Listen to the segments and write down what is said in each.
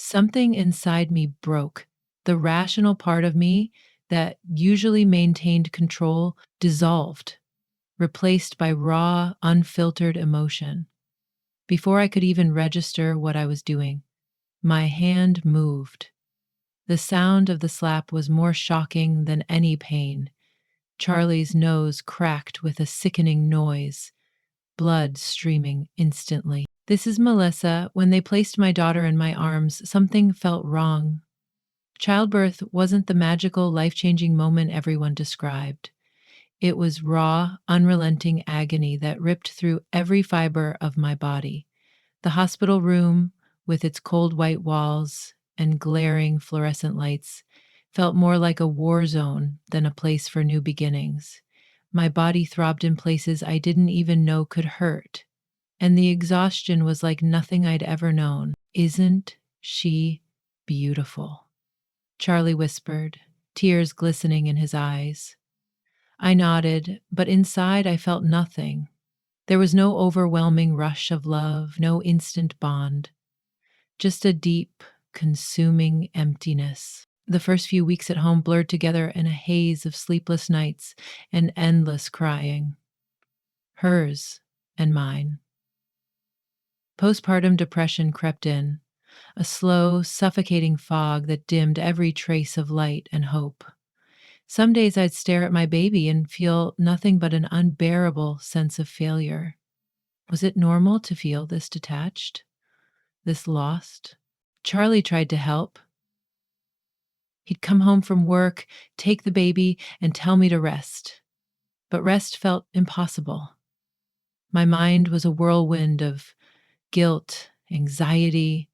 Something inside me broke. The rational part of me that usually maintained control dissolved, replaced by raw, unfiltered emotion. Before I could even register what I was doing, my hand moved. The sound of the slap was more shocking than any pain. Charlie's nose cracked with a sickening noise, blood streaming instantly. This is Melissa. When they placed my daughter in my arms, something felt wrong. Childbirth wasn't the magical, life changing moment everyone described. It was raw, unrelenting agony that ripped through every fiber of my body. The hospital room, with its cold white walls and glaring fluorescent lights, felt more like a war zone than a place for new beginnings. My body throbbed in places I didn't even know could hurt, and the exhaustion was like nothing I'd ever known. Isn't she beautiful? Charlie whispered, tears glistening in his eyes. I nodded, but inside I felt nothing. There was no overwhelming rush of love, no instant bond, just a deep, consuming emptiness. The first few weeks at home blurred together in a haze of sleepless nights and endless crying. Hers and mine. Postpartum depression crept in, a slow, suffocating fog that dimmed every trace of light and hope. Some days I'd stare at my baby and feel nothing but an unbearable sense of failure. Was it normal to feel this detached, this lost? Charlie tried to help. He'd come home from work, take the baby, and tell me to rest. But rest felt impossible. My mind was a whirlwind of guilt, anxiety,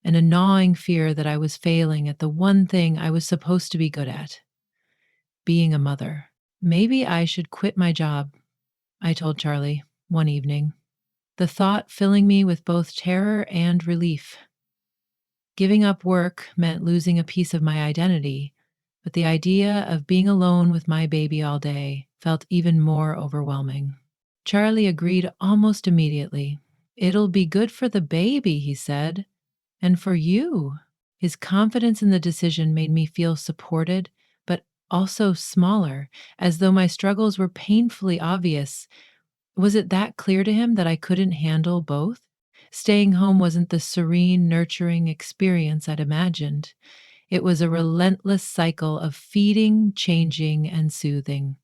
and a gnawing fear that I was failing at the one thing I was supposed to be good at, being a mother. Maybe I should quit my job, I told Charlie one evening, the thought filling me with both terror and relief. Giving up work meant losing a piece of my identity, but the idea of being alone with my baby all day felt even more overwhelming. Charlie agreed almost immediately. It'll be good for the baby, he said, and for you. His confidence in the decision made me feel supported, but also smaller, as though my struggles were painfully obvious. Was it that clear to him that I couldn't handle both? Staying home wasn't the serene, nurturing experience I'd imagined. It was a relentless cycle of feeding, changing, and soothing,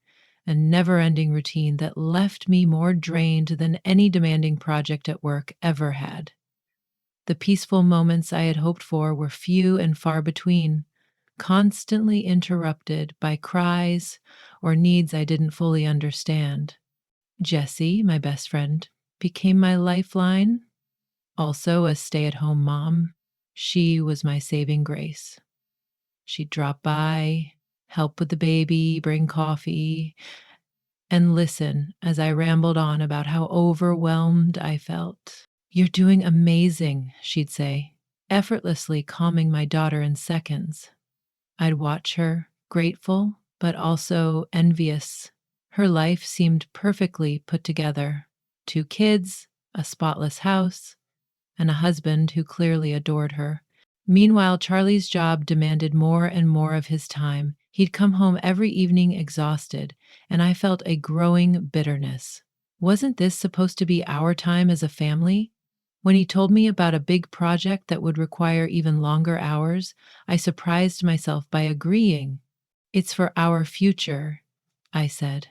a never ending routine that left me more drained than any demanding project at work ever had. The peaceful moments I had hoped for were few and far between, constantly interrupted by cries or needs I didn't fully understand. Jessie, my best friend, became my lifeline, also a stay at home mom. She was my saving grace. She'd drop by, help with the baby, bring coffee, and listen as I rambled on about how overwhelmed I felt. You're doing amazing, she'd say, effortlessly calming my daughter in seconds. I'd watch her, grateful, but also envious. Her life seemed perfectly put together. 2 kids, a spotless house, and a husband who clearly adored her. Meanwhile, Charlie's job demanded more and more of his time. He'd come home every evening exhausted, and I felt a growing bitterness. Wasn't this supposed to be our time as a family? When he told me about a big project that would require even longer hours, I surprised myself by agreeing. It's for our future, I said,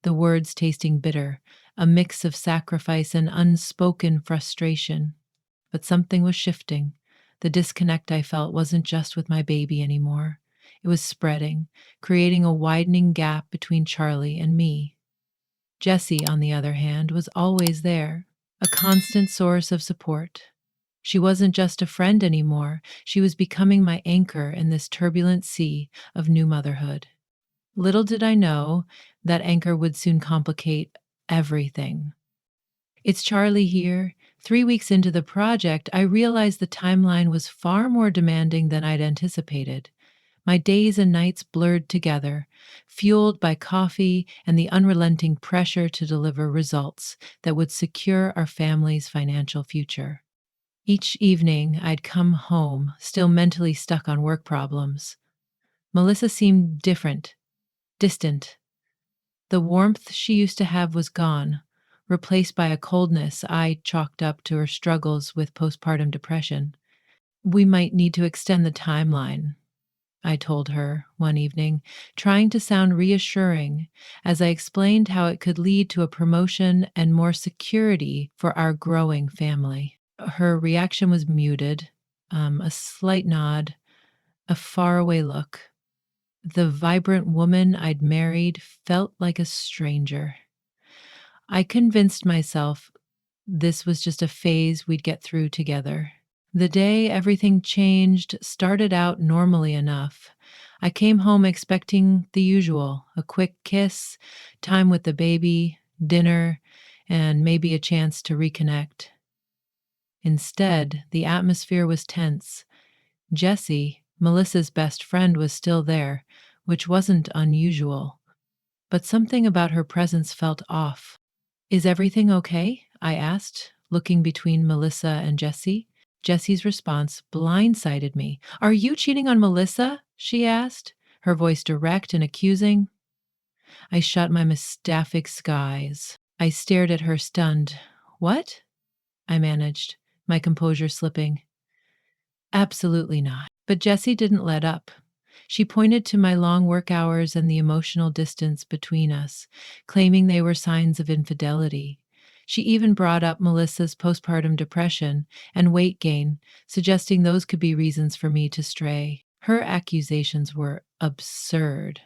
the words tasting bitter, a mix of sacrifice and unspoken frustration. But something was shifting. The disconnect I felt wasn't just with my baby anymore. It was spreading, creating a widening gap between Charlie and me. Jessie, on the other hand, was always there, a constant source of support. She wasn't just a friend anymore, she was becoming my anchor in this turbulent sea of new motherhood. Little did I know that anchor would soon complicate everything. It's Charlie here. 3 weeks into the project, I realized the timeline was far more demanding than I'd anticipated. My days and nights blurred together, fueled by coffee and the unrelenting pressure to deliver results that would secure our family's financial future. Each evening, I'd come home, still mentally stuck on work problems. Melissa seemed different, distant. The warmth she used to have was gone, replaced by a coldness I chalked up to her struggles with postpartum depression. We might need to extend the timeline, I told her one evening, trying to sound reassuring as I explained how it could lead to a promotion and more security for our growing family. Her reaction was muted, a slight nod, a faraway look. The vibrant woman I'd married felt like a stranger. I convinced myself this was just a phase we'd get through together. The day everything changed started out normally enough. I came home expecting the usual: a quick kiss, time with the baby, dinner, and maybe a chance to reconnect. Instead, the atmosphere was tense. Jessie, Melissa's best friend, was still there, which wasn't unusual, but something about her presence felt off. "Is everything okay?" I asked, looking between Melissa and Jessie. Jessie's response blindsided me. "Are you cheating on Melissa?" she asked, her voice direct and accusing. I shut my mystaphic skies. I stared at her, stunned. "What?" I managed, my composure slipping. "Absolutely not." But Jessie didn't let up. She pointed to my long work hours and the emotional distance between us, claiming they were signs of infidelity. She even brought up Melissa's postpartum depression and weight gain, suggesting those could be reasons for me to stray. Her accusations were absurd.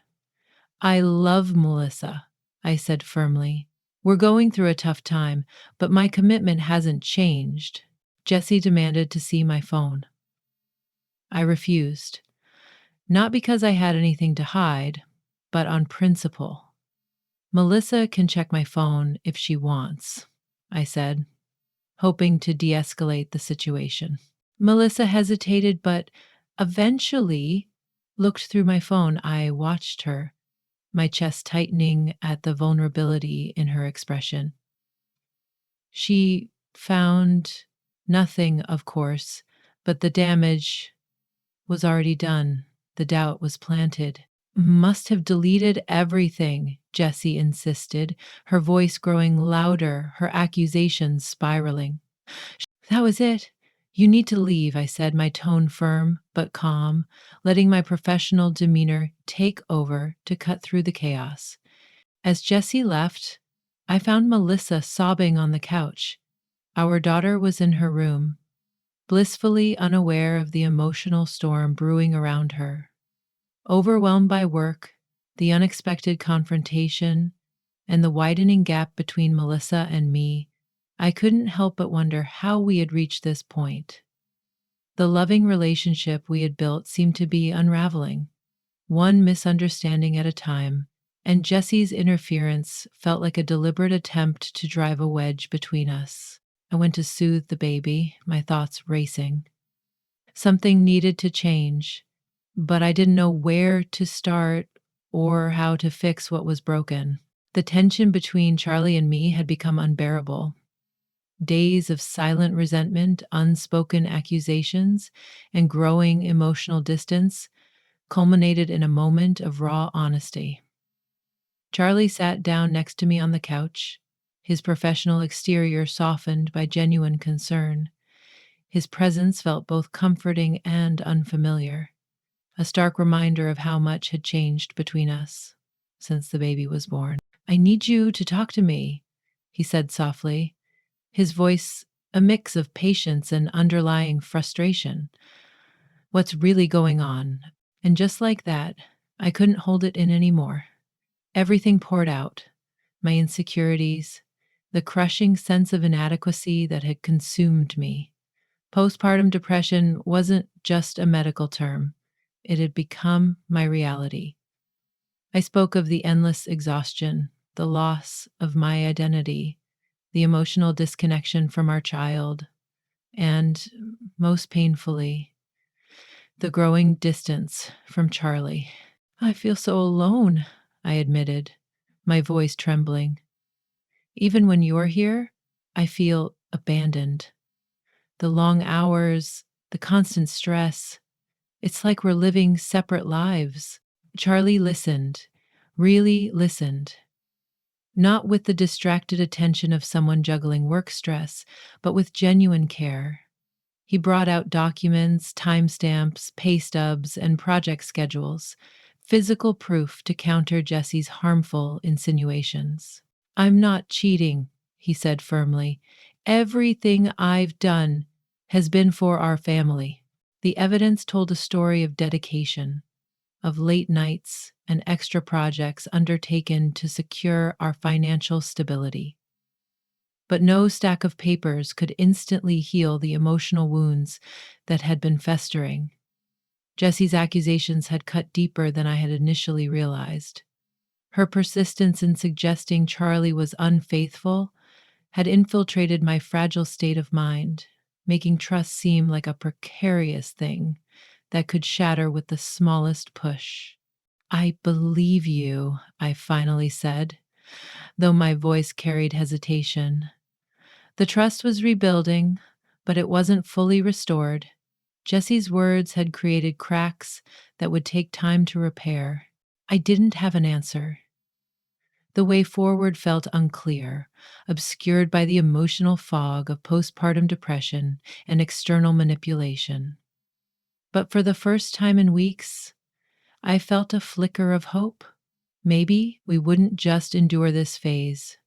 "I love Melissa," I said firmly. "We're going through a tough time, but my commitment hasn't changed." Jessie demanded to see my phone. I refused, not because I had anything to hide, but on principle. "Melissa can check my phone if she wants," I said, hoping to de escalate the situation. Melissa hesitated, but eventually looked through my phone. I watched her, my chest tightening at the vulnerability in her expression. She found nothing, of course, but the damage was already done. The doubt was planted. "Must have deleted everything," Jessie insisted, her voice growing louder, her accusations spiraling. "That was it. You need to leave," I said, my tone firm but calm, letting my professional demeanor take over to cut through the chaos. As Jessie left, I found Melissa sobbing on the couch. Our daughter was in her room, blissfully unaware of the emotional storm brewing around her. Overwhelmed by work, the unexpected confrontation, and the widening gap between Melissa and me, I couldn't help but wonder how we had reached this point. The loving relationship we had built seemed to be unraveling, one misunderstanding at a time, and Jessie's interference felt like a deliberate attempt to drive a wedge between us. I went to soothe the baby, my thoughts racing. Something needed to change, but I didn't know where to start or how to fix what was broken. The tension between Charlie and me had become unbearable. Days of silent resentment, unspoken accusations, and growing emotional distance culminated in a moment of raw honesty. Charlie sat down next to me on the couch, his professional exterior softened by genuine concern. His presence felt both comforting and unfamiliar, a stark reminder of how much had changed between us since the baby was born. "I need you to talk to me," he said softly, his voice a mix of patience and underlying frustration. "What's really going on?" And just like that, I couldn't hold it in anymore. Everything poured out: my insecurities, the crushing sense of inadequacy that had consumed me. Postpartum depression wasn't just a medical term, it had become my reality. I spoke of the endless exhaustion, the loss of my identity, the emotional disconnection from our child, and, most painfully, the growing distance from Charlie. "I feel so alone," I admitted, my voice trembling. "Even when you're here, I feel abandoned." The long hours, the constant stress. It's like we're living separate lives. Charlie listened, really listened, not with the distracted attention of someone juggling work stress, but with genuine care. He brought out documents, timestamps, pay stubs, and project schedules, physical proof to counter Jesse's harmful insinuations. I'm not cheating, he said firmly. Everything I've done has been for our family. The evidence told a story of dedication, of late nights and extra projects undertaken to secure our financial stability. But no stack of papers could instantly heal the emotional wounds that had been festering. Jessie's accusations had cut deeper than I had initially realized. Her persistence in suggesting Charlie was unfaithful had infiltrated my fragile state of mind, making trust seem like a precarious thing that could shatter with the smallest push. I believe you, I finally said, though my voice carried hesitation. The trust was rebuilding, but it wasn't fully restored. Jesse's words had created cracks that would take time to repair. I didn't have an answer. The way forward felt unclear, obscured by the emotional fog of postpartum depression and external manipulation. But for the first time in weeks, I felt a flicker of hope. Maybe we wouldn't just endure this phase.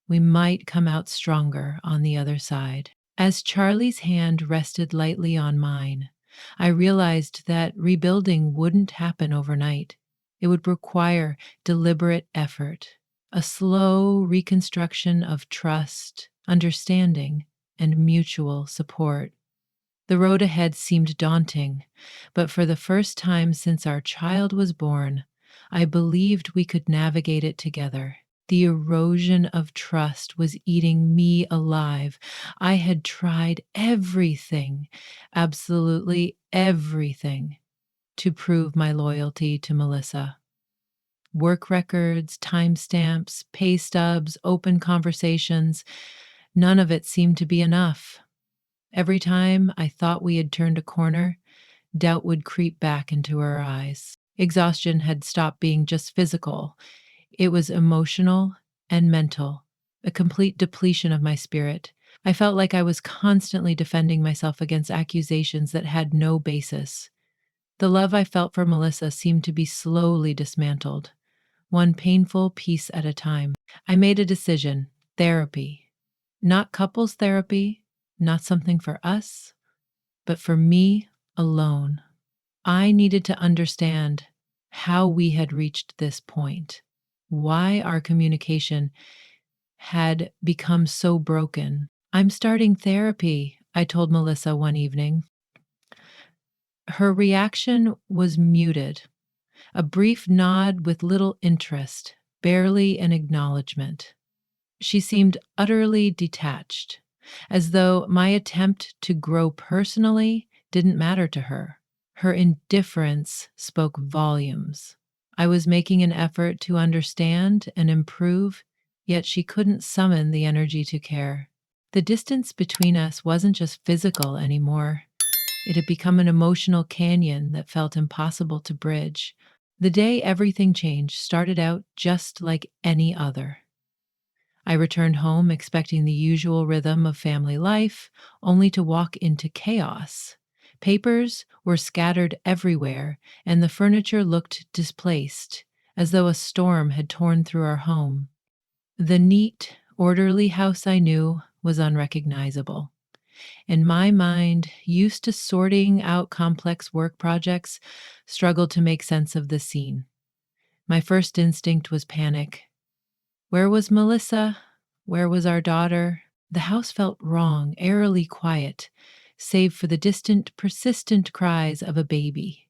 We might come out stronger on the other side. As Charlie's hand rested lightly on mine, I realized that rebuilding wouldn't happen overnight. It would require deliberate effort, a slow reconstruction of trust, understanding, and mutual support. The road ahead seemed daunting, but for the first time since our child was born, I believed we could navigate it together. The erosion of trust was eating me alive. I had tried everything, absolutely everything, to prove my loyalty to Melissa. Work records, timestamps, pay stubs, open conversations, none of it seemed to be enough. Every time I thought we had turned a corner, doubt would creep back into her eyes. Exhaustion had stopped being just physical, it was emotional and mental, a complete depletion of my spirit. I felt like I was constantly defending myself against accusations that had no basis. The love I felt for Melissa seemed to be slowly dismantled, one painful piece at a time. I made a decision: therapy. Not couples therapy, not something for us, but for me alone. I needed to understand how we had reached this point, why our communication had become so broken. I'm starting therapy, I told Melissa one evening. Her reaction was muted, a brief nod with little interest, barely an acknowledgement. She seemed utterly detached, as though my attempt to grow personally didn't matter to her. Her indifference spoke volumes. I was making an effort to understand and improve, yet she couldn't summon the energy to care. The distance between us wasn't just physical anymore. It had become an emotional canyon that felt impossible to bridge. The day everything changed started out just like any other. I returned home expecting the usual rhythm of family life, only to walk into chaos. Papers were scattered everywhere, and the furniture looked displaced, as though a storm had torn through our home. The neat, orderly house I knew was unrecognizable, and my mind, used to sorting out complex work projects, struggled to make sense of the scene. My first instinct was panic. Where was Melissa? Where was our daughter? The house felt wrong, eerily quiet, save for the distant, persistent cries of a baby.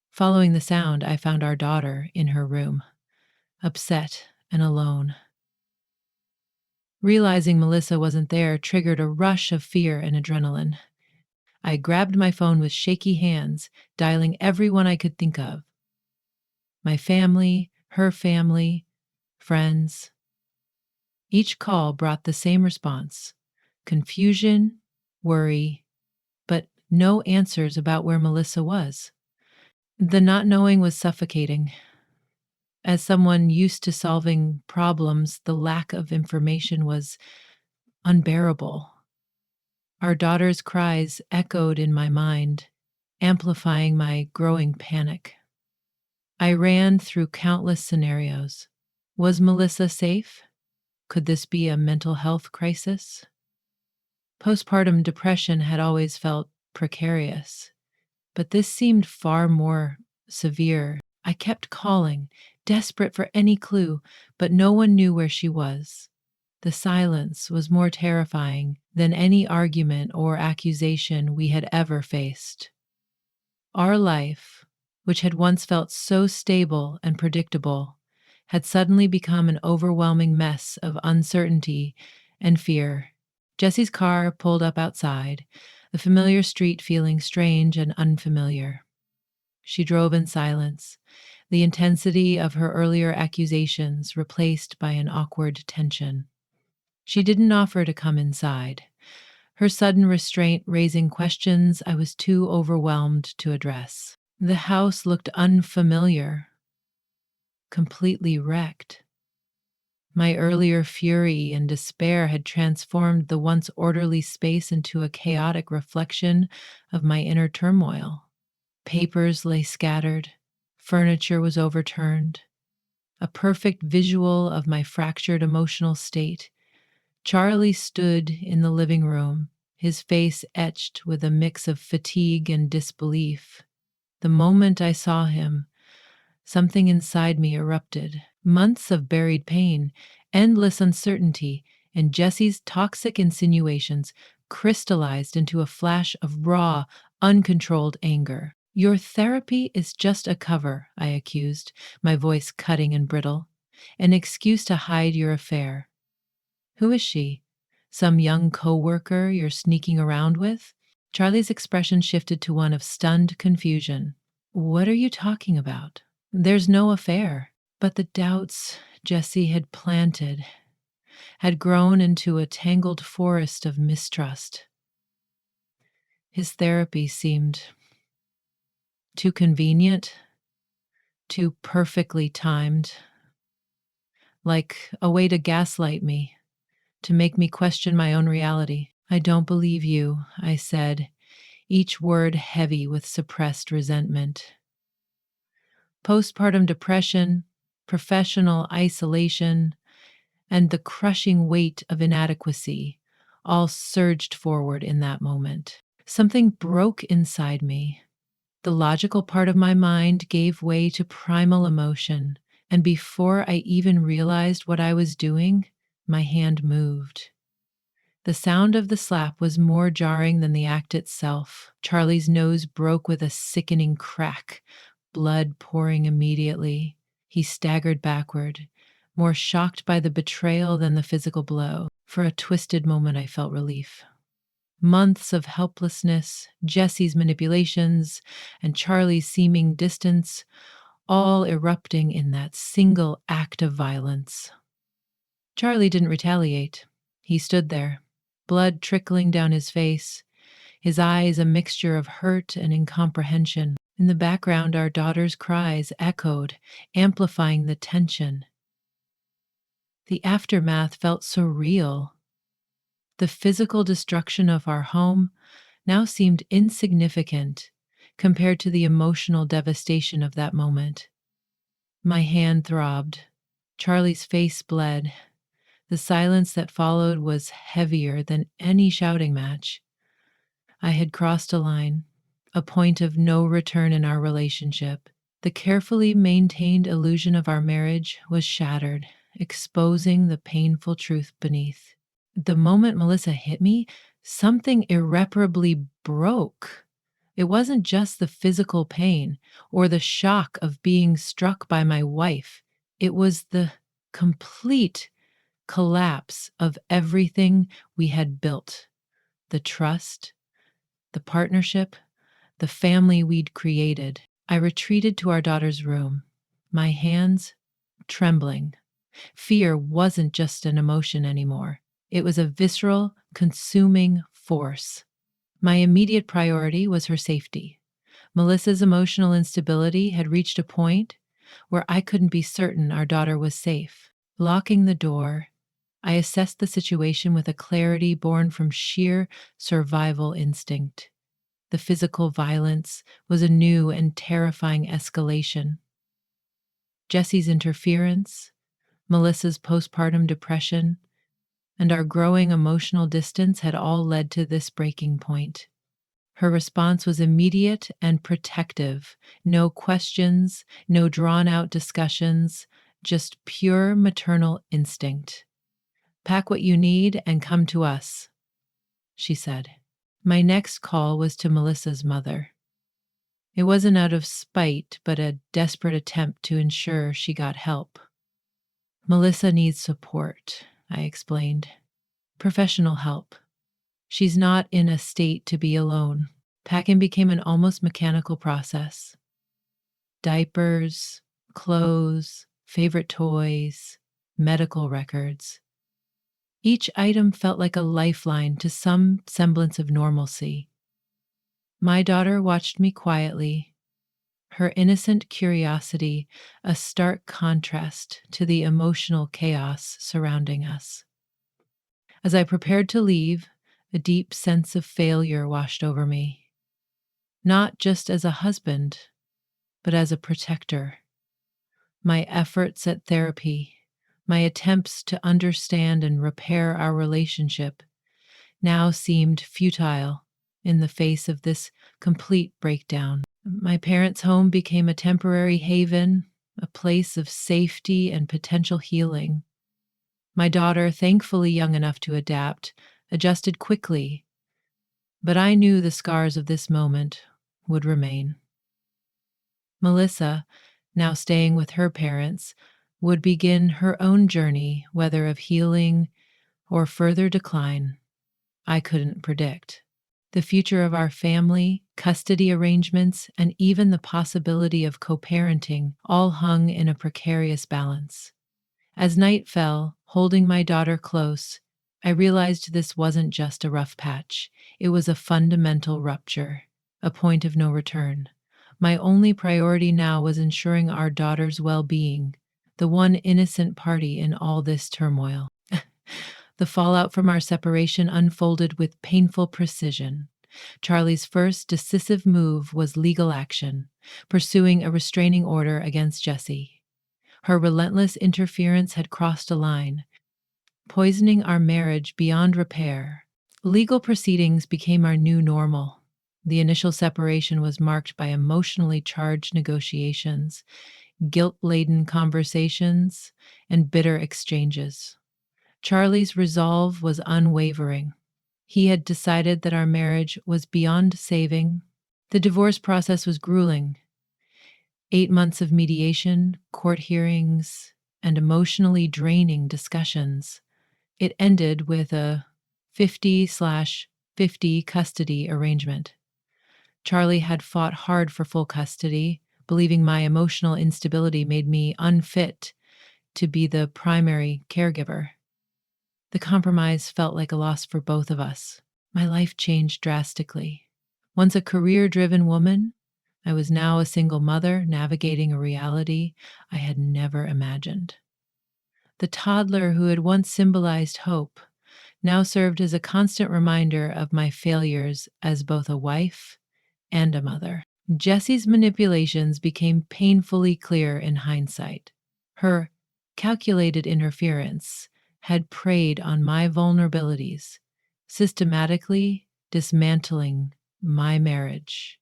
Following the sound, I found our daughter in her room, upset and alone. Realizing Melissa wasn't there triggered a rush of fear and adrenaline. I grabbed my phone with shaky hands, dialing everyone I could think of: my family, her family, friends. Each call brought the same response: confusion, worry, no answers about where Melissa was. The not knowing was suffocating. As someone used to solving problems, the lack of information was unbearable. Our daughter's cries echoed in my mind, amplifying my growing panic. I ran through countless scenarios. Was Melissa safe? Could this be a mental health crisis? Postpartum depression had always felt precarious, but this seemed far more severe. I kept calling, desperate for any clue, but no one knew where she was. The silence was more terrifying than any argument or accusation we had ever faced. Our life, which had once felt so stable and predictable, had suddenly become an overwhelming mess of uncertainty and fear. Jesse's car pulled up outside, the familiar street feeling strange and unfamiliar. She drove in silence, the intensity of her earlier accusations replaced by an awkward tension. She didn't offer to come inside, her sudden restraint raising questions I was too overwhelmed to address. The house looked unfamiliar, completely wrecked. My earlier fury and despair had transformed the once orderly space into a chaotic reflection of my inner turmoil. Papers lay scattered, furniture was overturned, a perfect visual of my fractured emotional state. Charlie stood in the living room, his face etched with a mix of fatigue and disbelief. The moment I saw him, something inside me erupted. Months of buried pain, endless uncertainty, and Jesse's toxic insinuations crystallized into a flash of raw, uncontrolled anger. Your therapy is just a cover, I accused, my voice cutting and brittle. An excuse to hide your affair. Who is she? Some young coworker you're sneaking around with? Charlie's expression shifted to one of stunned confusion. What are you talking about? There's no affair. But the doubts Jesse had planted had grown into a tangled forest of mistrust. His therapy seemed too convenient, too perfectly timed, like a way to gaslight me, to make me question my own reality. I don't believe you, I said, each word heavy with suppressed resentment. Postpartum depression, professional isolation, and the crushing weight of inadequacy all surged forward in that moment. Something broke inside me. The logical part of my mind gave way to primal emotion, and before I even realized what I was doing, my hand moved. The sound of the slap was more jarring than the act itself. Charlie's nose broke with a sickening crack, blood pouring immediately. He staggered backward, more shocked by the betrayal than the physical blow. For a twisted moment, I felt relief. Months of helplessness, Jesse's manipulations, and Charlie's seeming distance, all erupting in that single act of violence. Charlie didn't retaliate. He stood there, blood trickling down his face, his eyes a mixture of hurt and incomprehension. In the background, our daughter's cries echoed, amplifying the tension. The aftermath felt so real. The physical destruction of our home now seemed insignificant compared to the emotional devastation of that moment. My hand throbbed. Charlie's face bled. The silence that followed was heavier than any shouting match. I had crossed a line, a point of no return in our relationship. The carefully maintained illusion of our marriage was shattered, exposing the painful truth beneath. The moment Melissa hit me, something irreparably broke. It wasn't just the physical pain or the shock of being struck by my wife. It was the complete collapse of everything we had built. The trust, the partnership, the family we'd created. I retreated to our daughter's room, my hands trembling. Fear wasn't just an emotion anymore. It was a visceral, consuming force. My immediate priority was her safety. Melissa's emotional instability had reached a point where I couldn't be certain our daughter was safe. Locking the door, I assessed the situation with a clarity born from sheer survival instinct. The physical violence was a new and terrifying escalation. Jesse's interference, Melissa's postpartum depression, and our growing emotional distance had all led to this breaking point. Her response was immediate and protective. No questions, no drawn out discussions, just pure maternal instinct. "Pack what you need and come to us," she said. My next call was to Melissa's mother. It wasn't out of spite, but a desperate attempt to ensure she got help. "Melissa needs support," I explained. "Professional help. She's not in a state to be alone." Packing became an almost mechanical process. Diapers, clothes, favorite toys, medical records. Each item felt like a lifeline to some semblance of normalcy. My daughter watched me quietly, her innocent curiosity a stark contrast to the emotional chaos surrounding us. As I prepared to leave, a deep sense of failure washed over me. Not just as a husband, but as a protector. My efforts at therapy, my attempts to understand and repair our relationship, now seemed futile in the face of this complete breakdown. My parents' home became a temporary haven, a place of safety and potential healing. My daughter, thankfully young enough to adapt, adjusted quickly, but I knew the scars of this moment would remain. Melissa, now staying with her parents, would begin her own journey, whether of healing or further decline, I couldn't predict. The future of our family, custody arrangements, and even the possibility of co parenting all hung in a precarious balance. As night fell, holding my daughter close, I realized this wasn't just a rough patch. It was a fundamental rupture, a point of no return. My only priority now was ensuring our daughter's well being, the one innocent party in all this turmoil. The fallout from our separation unfolded with painful precision. Charlie's first decisive move was legal action, pursuing a restraining order against Jessie. Her relentless interference had crossed a line, poisoning our marriage beyond repair. Legal proceedings became our new normal. The initial separation was marked by emotionally charged negotiations, guilt-laden conversations, and bitter exchanges. Charlie's resolve was unwavering. He had decided that our marriage was beyond saving. The divorce process was grueling. 8 months of mediation, court hearings, and emotionally draining discussions. It ended with a 50/50 custody arrangement. Charlie had fought hard for full custody, believing my emotional instability made me unfit to be the primary caregiver. The compromise felt like a loss for both of us. My life changed drastically. Once a career driven woman, I was now a single mother navigating a reality I had never imagined. The toddler who had once symbolized hope now served as a constant reminder of my failures as both a wife and a mother. Jessie's manipulations became painfully clear in hindsight. Her calculated interference had preyed on my vulnerabilities, systematically dismantling my marriage.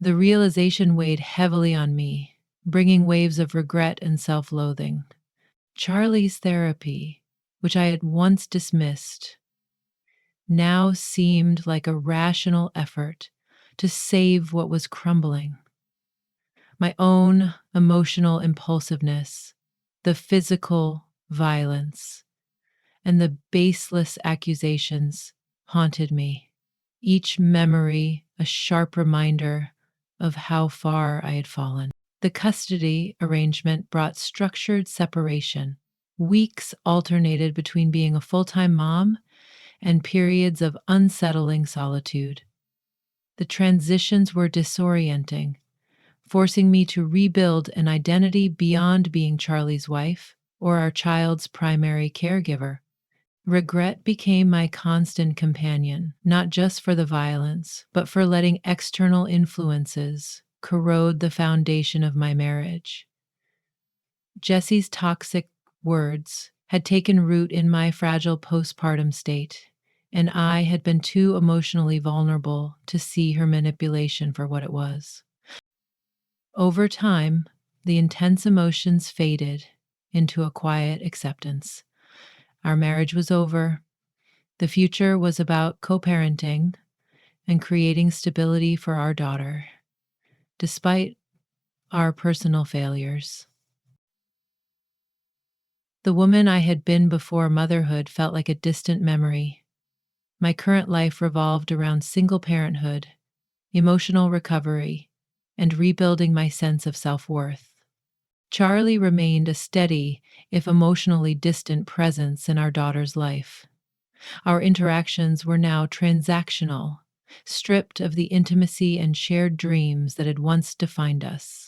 The realization weighed heavily on me, bringing waves of regret and self loathing. Charlie's therapy, which I had once dismissed, now seemed like a rational effort to save what was crumbling. My own emotional impulsiveness, the physical violence, and the baseless accusations haunted me, each memory a sharp reminder of how far I had fallen. The custody arrangement brought structured separation. Weeks alternated between being a full-time mom and periods of unsettling solitude. The transitions were disorienting, forcing me to rebuild an identity beyond being Charlie's wife or our child's primary caregiver. Regret became my constant companion, not just for the violence, but for letting external influences corrode the foundation of my marriage. Jesse's toxic words had taken root in my fragile postpartum state, and I had been too emotionally vulnerable to see her manipulation for what it was. Over time, the intense emotions faded into a quiet acceptance. Our marriage was over. The future was about co parenting and creating stability for our daughter, despite our personal failures. The woman I had been before motherhood felt like a distant memory. My current life revolved around single parenthood, emotional recovery, and rebuilding my sense of self worth. Charlie remained a steady, if emotionally distant presence in our daughter's life. Our interactions were now transactional, stripped of the intimacy and shared dreams that had once defined us.